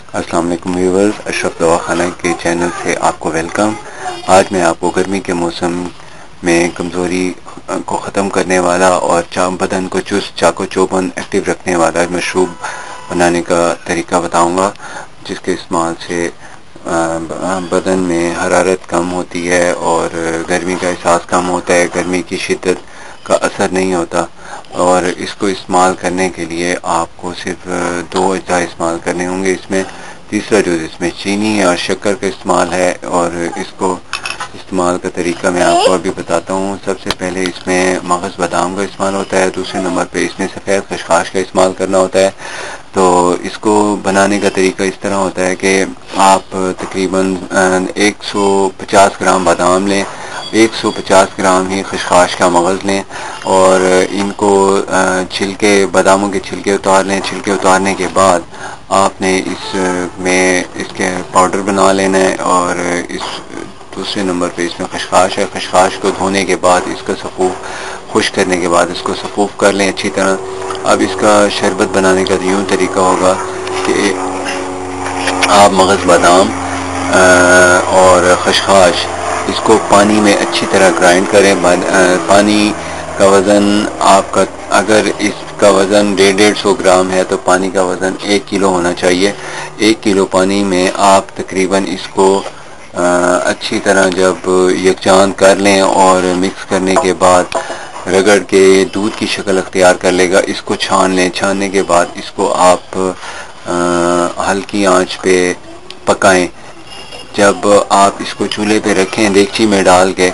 السلام علیکم ویورز، اشرف دواخانہ کے چینل سے آپ کو ویلکم۔ آج میں آپ کو گرمی کے موسم میں کمزوری کو ختم کرنے والا اور بدن کو چست چاق و چوبند ایکٹیو رکھنے والا مشروب بنانے کا طریقہ بتاؤں گا، جس کے استعمال سے بدن میں حرارت کم ہوتی ہے اور گرمی کا احساس کم ہوتا ہے، گرمی کی شدت کا اثر نہیں ہوتا۔ اور اس کو استعمال کرنے کے لیے آپ کو صرف 2 اجزاء استعمال کرنے ہوں گے۔ اس میں تیسرا جو اس میں چینی اور شکر کا استعمال ہے، اور اس کو استعمال کا طریقہ میں آپ کو ابھی بتاتا ہوں۔ سب سے پہلے اس میں مغز بادام کا استعمال ہوتا ہے، دوسرے نمبر پہ اس میں سفید خشخاش کا استعمال کرنا ہوتا ہے۔ تو اس کو بنانے کا طریقہ اس طرح ہوتا ہے کہ آپ تقریباً 150 گرام بادام لیں، 150 گرام ہی خشخاش کا مغز لیں، اور ان کو چھلکے باداموں کے چھلکے اتار لیں۔ چھلکے اتارنے کے بعد آپ نے اس کے پاؤڈر بنا لینا ہے، اور اس دوسرے نمبر پہ اس میں خشخاش ہے۔ خشخاش کو دھونے کے بعد اس کا صفوف خشک کرنے کے بعد اس کو صفوف کر لیں اچھی طرح۔ اب اس کا شربت بنانے کا یوں طریقہ ہوگا کہ آپ مغز بادام اور خشخاش اس کو پانی میں اچھی طرح گرائنڈ کریں۔ پانی کا وزن آپ کا، اگر اس کا وزن 150 گرام ہے تو پانی کا وزن 1 کلو ہونا چاہیے۔ 1 کلو پانی میں آپ تقریباً اس کو اچھی طرح جب یکجان کر لیں اور مکس کرنے کے بعد رگڑ کے دودھ کی شکل اختیار کر لے گا، اس کو چھان لیں۔ چھاننے کے بعد اس کو آپ ہلکی آنچ پہ پکائیں۔ جب آپ اس کو چولہے پہ رکھیں دیگچی میں ڈال کے،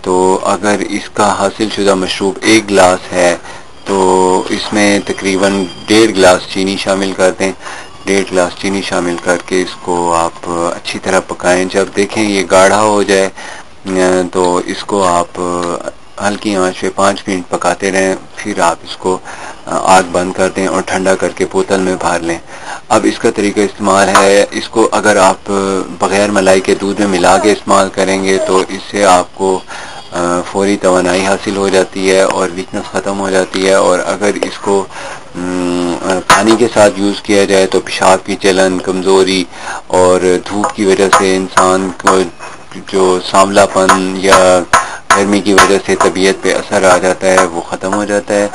تو اگر اس کا حاصل شدہ مشروب 1 گلاس ہے تو اس میں تقریباً 1.5 گلاس چینی شامل کر دیں۔ 1.5 گلاس چینی شامل کر کے اس کو آپ اچھی طرح پکائیں۔ جب دیکھیں یہ گاڑھا ہو جائے تو اس کو آپ ہلکی آنچ پہ 5 منٹ پکاتے رہیں، پھر آپ اس کو آگ بند کر دیں اور ٹھنڈا کر کے بوتل میں بھر لیں۔ اب اس کا طریقہ استعمال ہے، اس کو اگر آپ بغیر ملائی کے دودھ میں ملا کے استعمال کریں گے تو اس سے آپ کو فوری توانائی حاصل ہو جاتی ہے اور ویکنس ختم ہو جاتی ہے۔ اور اگر اس کو پانی کے ساتھ یوز کیا جائے تو پیشاب کی جلن، کمزوری اور دھوپ کی وجہ سے انسان کو جو سانولا پن یا گرمی کی وجہ سے طبیعت پہ اثر آ جاتا ہے وہ ختم ہو جاتا ہے۔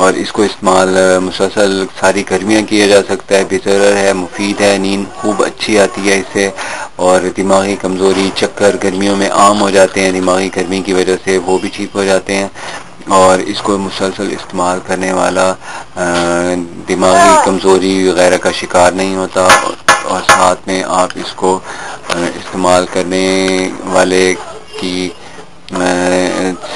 اور اس کو استعمال مسلسل ساری گرمیاں کیا جا سکتا ہے، بے ضرر ہے، مفید ہے، نیند خوب اچھی آتی ہے اس سے، اور دماغی کمزوری، چکر گرمیوں میں عام ہو جاتے ہیں دماغی گرمی کی وجہ سے، وہ بھی ٹھیک ہو جاتے ہیں۔ اور اس کو مسلسل استعمال کرنے والا دماغی کمزوری وغیرہ کا شکار نہیں ہوتا، اور ساتھ میں آپ اس کو استعمال کرنے والے کی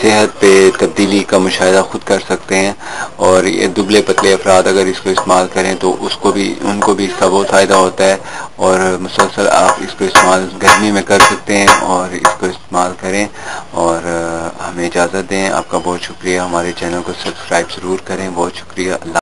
صحت پہ تبدیلی کا مشاہدہ خود کر سکتے ہیں۔ اور یہ دبلے پتلے افراد اگر اس کو استعمال کریں تو ان کو بھی اس کا بہت فائدہ ہوتا ہے، اور مسلسل آپ اس کو استعمال گرمی میں کر سکتے ہیں، اور اس کو استعمال کریں۔ اور ہمیں اجازت دیں، آپ کا بہت شکریہ۔ ہمارے چینل کو سبسکرائب ضرور کریں، بہت شکریہ۔ اللہ